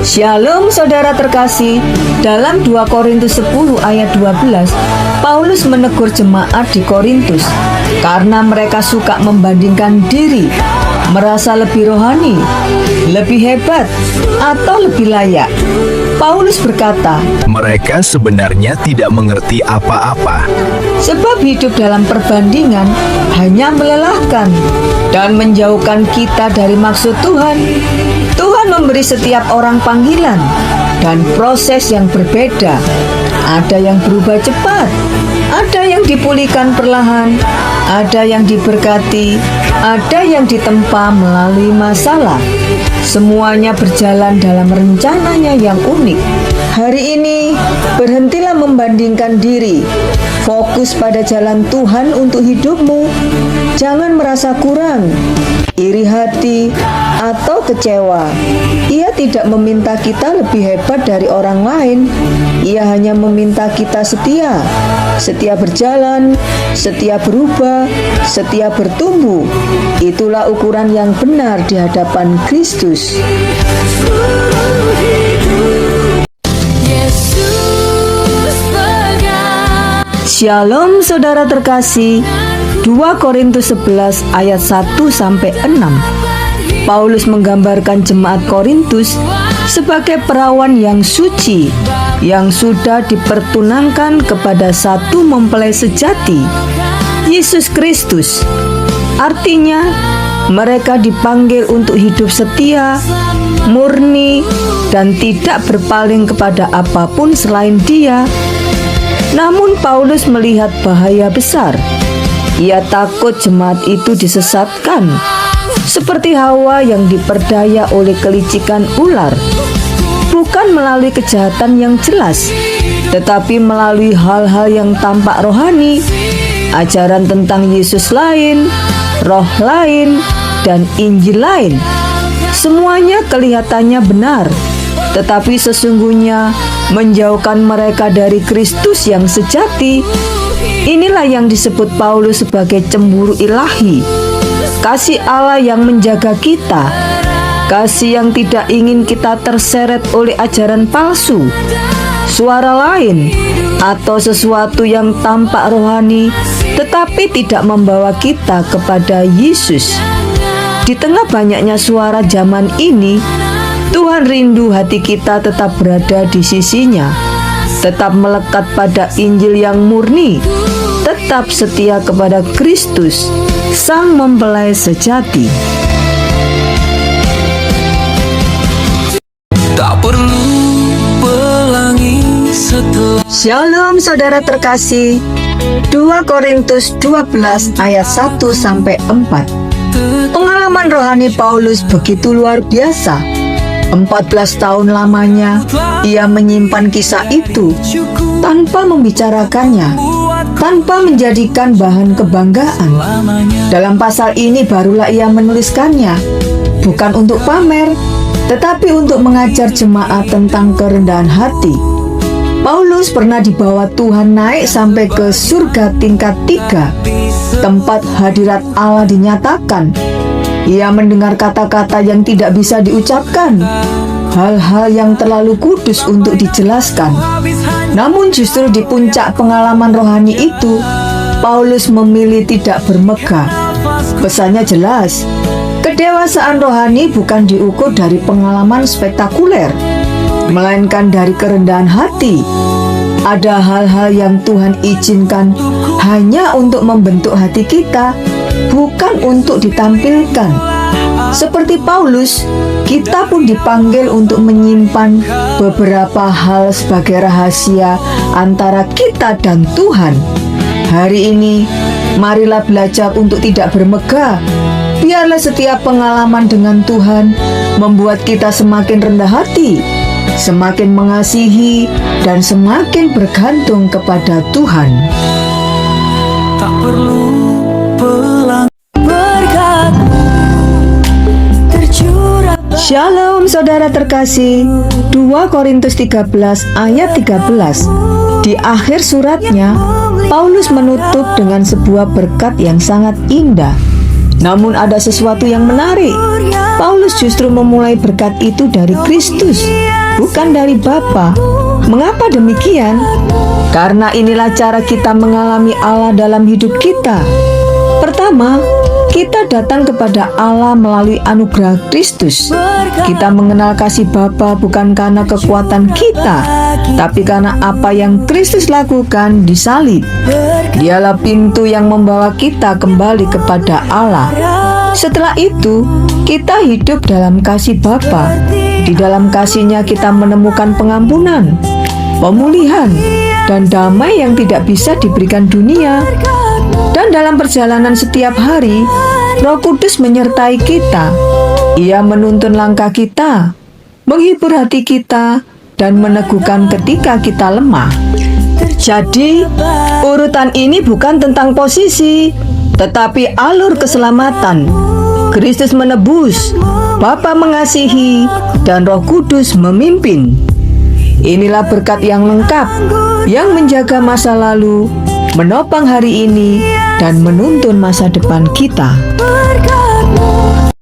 Shalom saudara terkasih. Dalam 2 Korintus 10 ayat 12, Paulus menegur jemaat di Korintus karena mereka suka membandingkan diri, merasa lebih rohani, lebih hebat, atau lebih layak. Paulus berkata, mereka sebenarnya tidak mengerti apa-apa. sebab hidup dalam perbandingan hanya melelahkan dan menjauhkan kita dari maksud Tuhan. Tuhan memberi setiap orang panggilan dan proses yang berbeda. Ada yang berubah cepat, ada yang dipulihkan perlahan, ada yang diberkati, ada yang ditempa melalui masalah. Semuanya berjalan dalam rencananya yang unik. Hari ini, berhentilah membandingkan diri. Fokus pada jalan Tuhan untuk hidupmu. Jangan merasa kurang, iri hati, atau kecewa. Ia tidak meminta kita lebih hebat dari orang lain. Ia hanya meminta kita setia. Setia berjalan, setia berubah, setia bertumbuh. Itulah ukuran yang benar di hadapan Kristus. Shalom saudara terkasih. 2 Korintus 11 ayat 1-6. Paulus menggambarkan jemaat Korintus sebagai perawan yang suci, yang sudah dipertunangkan kepada satu mempelai sejati, Yesus Kristus. Artinya, mereka dipanggil untuk hidup setia, murni, dan tidak berpaling kepada apapun selain Dia. Namun Paulus melihat bahaya besar. Ia takut jemaat itu disesatkan, seperti Hawa yang diperdaya oleh kelicikan ular, bukan melalui kejahatan yang jelas, tetapi melalui hal-hal yang tampak rohani, ajaran tentang Yesus lain, roh lain, dan Injil lain. Semuanya kelihatannya benar, tetapi sesungguhnya menjauhkan mereka dari Kristus yang sejati. Inilah yang disebut Paulus sebagai cemburu ilahi. Kasih Allah yang menjaga kita, kasih yang tidak ingin kita terseret oleh ajaran palsu, suara lain, atau sesuatu yang tampak rohani tetapi tidak membawa kita kepada Yesus. Di tengah banyaknya suara zaman ini, Tuhan rindu hati kita tetap berada di sisinya, tetap melekat pada Injil yang murni, tetap setia kepada Kristus, Sang Mempelai sejati. Tak perlu pelangi setelah. Shalom saudara terkasih. 2 Korintus 12 ayat 1-4. Pengalaman rohani Paulus begitu luar biasa. 14 tahun lamanya ia menyimpan kisah itu tanpa membicarakannya, tanpa menjadikan bahan kebanggaan. Dalam pasal ini barulah ia menuliskannya, bukan untuk pamer, tetapi untuk mengajar jemaat tentang kerendahan hati. Paulus pernah dibawa Tuhan naik sampai ke surga tingkat 3, tempat hadirat Allah dinyatakan. Ia mendengar kata-kata yang tidak bisa diucapkan, hal-hal yang terlalu kudus untuk dijelaskan. Namun justru di puncak pengalaman rohani itu, Paulus memilih tidak bermegah. Pesannya jelas, kedewasaan rohani bukan diukur dari pengalaman spektakuler, melainkan dari kerendahan hati. Ada hal-hal yang Tuhan izinkan hanya untuk membentuk hati kita, bukan untuk ditampilkan. Seperti Paulus, kita pun dipanggil untuk menyimpan beberapa hal sebagai rahasia antara kita dan Tuhan. Hari ini, marilah belajar untuk tidak bermegah. Biarlah setiap pengalaman dengan Tuhan membuat kita semakin rendah hati, semakin mengasihi, dan semakin bergantung kepada Tuhan. Tak perlu pelangi. Shalom saudara terkasih. 2 Korintus 13 ayat 13. Di akhir suratnya, Paulus menutup dengan sebuah berkat yang sangat indah. Namun ada sesuatu yang menarik. Paulus justru memulai berkat itu dari Kristus, bukan dari Bapa. Mengapa demikian? Karena inilah cara kita mengalami Allah dalam hidup kita. Pertama, kita datang kepada Allah melalui anugerah Kristus. Kita mengenal kasih Bapa bukan karena kekuatan kita, tapi karena apa yang Kristus lakukan di salib. Dialah pintu yang membawa kita kembali kepada Allah. Setelah itu, kita hidup dalam kasih Bapa. Di dalam kasih-Nya kita menemukan pengampunan, pemulihan, dan damai yang tidak bisa diberikan dunia. Dan dalam perjalanan setiap hari, Roh Kudus menyertai kita. Ia menuntun langkah kita, menghibur hati kita, dan meneguhkan ketika kita lemah. Jadi, urutan ini bukan tentang posisi, tetapi alur keselamatan. Kristus menebus, Bapa mengasihi, dan Roh Kudus memimpin. Inilah berkat yang lengkap, yang menjaga masa lalu, menopang hari ini, dan menuntun masa depan kita.